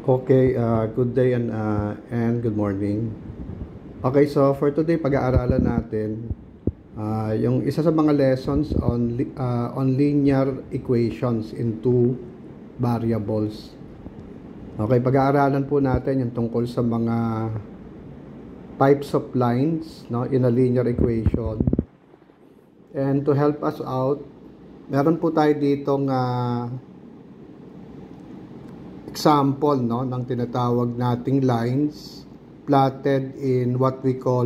Okay, good day and good morning. Okay, so for today pag-aaralan natin yung isa sa mga lessons on linear equations in two variables. Okay, pag-aaralan po natin yung tungkol sa mga types of lines, no, in a linear equation. And to help us out, meron po tayo ditong example, no, ng tinatawag nating lines plotted in what we call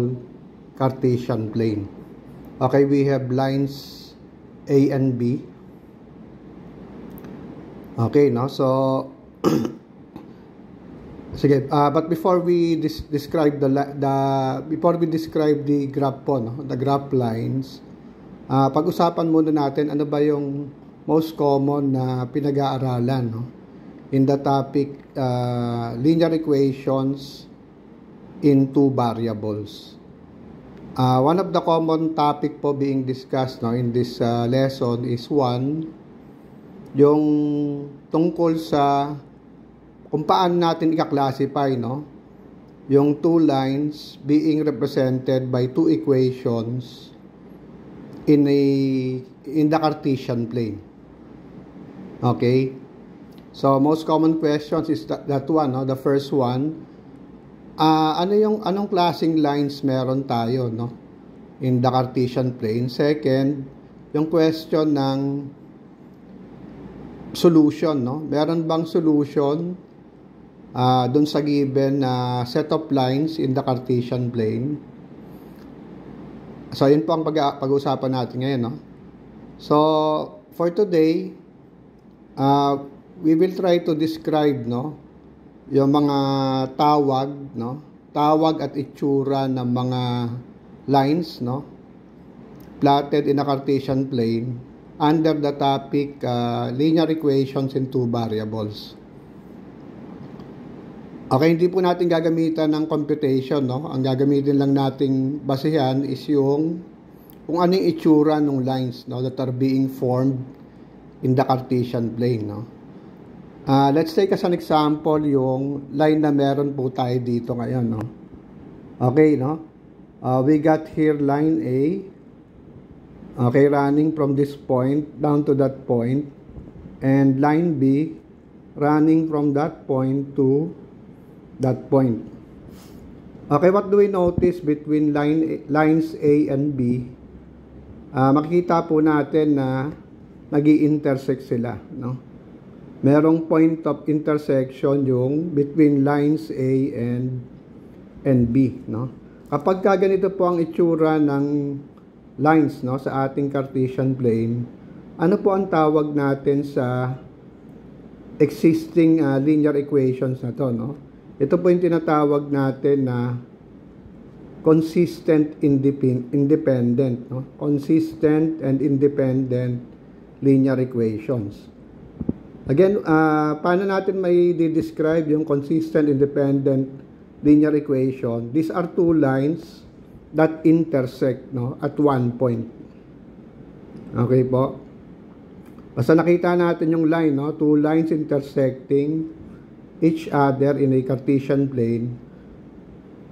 Cartesian plane. Okay, we have lines A and B. Okay, no, so sige, but before we describe the graph po, no, the graph lines, pag-usapan muna natin ano ba yung most common na pinag-aaralan, no, in the topic linear equations in two variables. One of the common topic po being discussed, no, in this lesson is yung tungkol sa kung paano natin i-classify, no, yung two lines being represented by two equations in the Cartesian plane. Okay? So most common questions is that one, no? The first one, anong klaseng lines meron tayo, no, in the Cartesian plane? Second, yung question ng solution, no? Meron bang solution dun sa given set of lines in the Cartesian plane? So yun po ang pag-uusapan natin ngayon, no? So for today, we will try to describe, no, yung mga tawag, no, tawag at itsura ng mga lines, no, plotted in a Cartesian plane under the topic linear equations in two variables. Okay, hindi po natin gagamitan ng computation, no. Ang gagamitin lang nating basehan is yung kung anong itsura ng lines, no, that are being formed in the Cartesian plane, no. Let's take as an example yung line na meron po tayo dito ngayon, no. Okay, no? We got here line A. Okay, running from this point down to that point, and line B running from that point to that point. Okay, what do we notice between lines A and B? Makikita po natin na nag-i-intersect sila, no? Merong point of intersection yung between lines A and B, no? Kapag ganito po ang itsura ng lines, no, sa ating Cartesian plane, ano po ang tawag natin sa existing linear equations na to, no? Ito po yung tinatawag natin na consistent independent, no? Consistent and independent linear equations. Again, paano natin may describe yung consistent independent linear equation? These are two lines that intersect, no, at one point. Okay po? Basta nakita natin yung line, no, two lines intersecting each other in a Cartesian plane,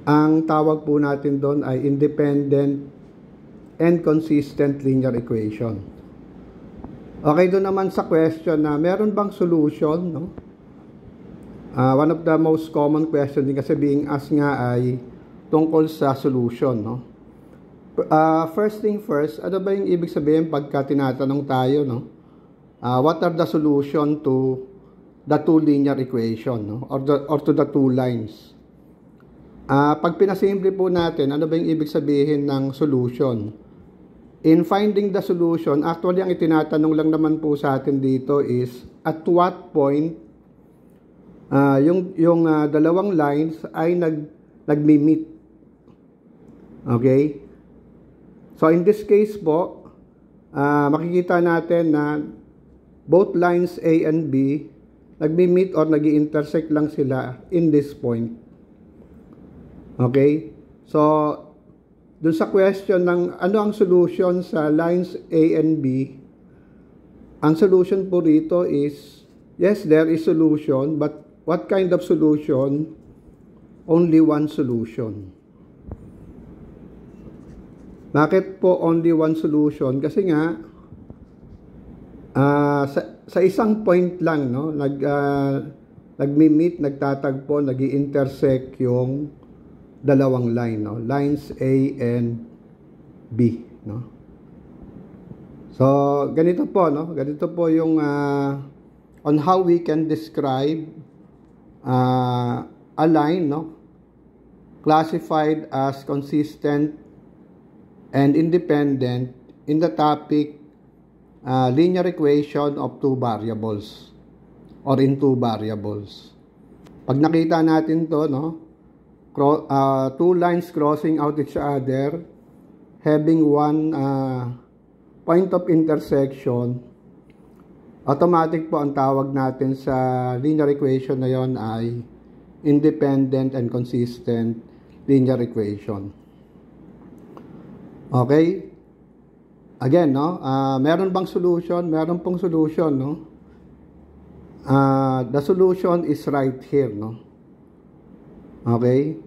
ang tawag po natin doon ay independent and consistent linear equation. Okay, doon naman sa question na meron bang solution, no? One of the most common questions din kasi being asked nga ay tungkol sa solution, no? First thing first, ano ba yung ibig sabihin pagka tinatanong tayo, no? What are the solution to the two linear equation, no? Or to the two lines? Pag pinasimple po natin, ano ba yung ibig sabihin ng solution? In finding the solution, actually ang itinatanong lang naman po sa atin dito is at what point yung dalawang lines ay nagmi-meet. Okay? So in this case po, makikita natin na both lines A and B nagmi-meet or nag-i-intersect lang sila in this point. Okay? So dun sa question ng ano ang solution sa lines A and B, ang solution po rito is, yes, there is solution, but what kind of solution? Only one solution. Bakit po only one solution? Kasi nga, sa isang point lang, no, nagmi-meet, nagtatagpo, nag-i-intersect yung dalawang line, no, lines A and B, no. So, ganito po, no, ganito po yung on how we can describe a line, no, classified as consistent and independent in the topic linear equation of two variables or in two variables. Pag nakita natin to, no, two lines crossing out each other, having one point of intersection, automatic po ang tawag natin sa linear equation na yon ay independent and consistent linear equation. Okay? Again, no? Meron bang solution? Meron pong solution, no? The solution is right here, no? Okay?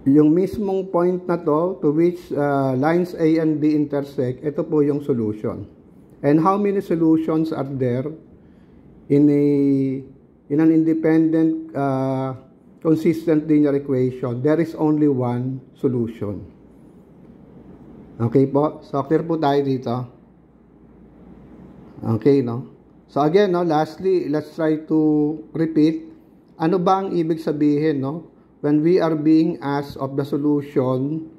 Yung mismong point na to which lines A and B intersect, ito po yung solution. And how many solutions are there in an independent consistent linear equation? There is only one solution. Okay po? So, clear po tayo dito. Okay, no? So, again, no, lastly, let's try to repeat. Ano ba ang ibig sabihin, no, when we are being asked of the solution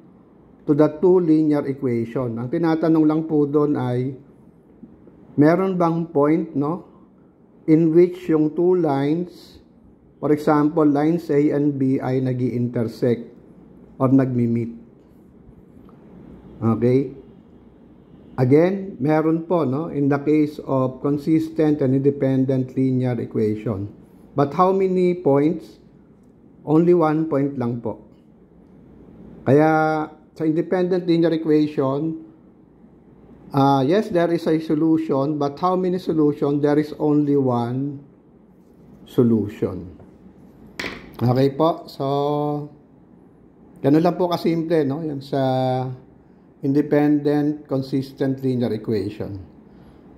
to the two linear equation? Ang tinatanong lang po doon ay, meron bang point, no, in which yung two lines, for example, lines A and B ay nag-i-intersect or nagmi-meet? Okay? Again, meron po, no, in the case of consistent and independent linear equation. But how many points? Only one point lang po. Kaya, sa independent linear equation, yes, there is a solution, but how many solutions? There is only one solution. Okay po? So, ganun lang po kasimple, no, yan sa independent, consistent linear equation.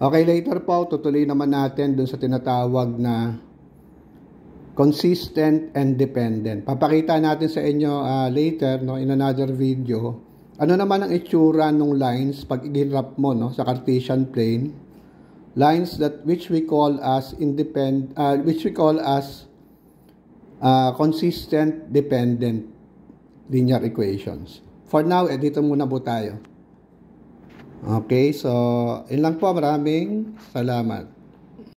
Okay, later po, tutuloy naman natin dun sa tinatawag na consistent and dependent. Papakita natin sa inyo later, no, in another video, ano naman ang itsura ng lines pag i-graph mo, no, sa Cartesian plane. Lines that which we call as consistent dependent linear equations. For now, dito muna po tayo. Okay, so, yun lang po. Maraming salamat.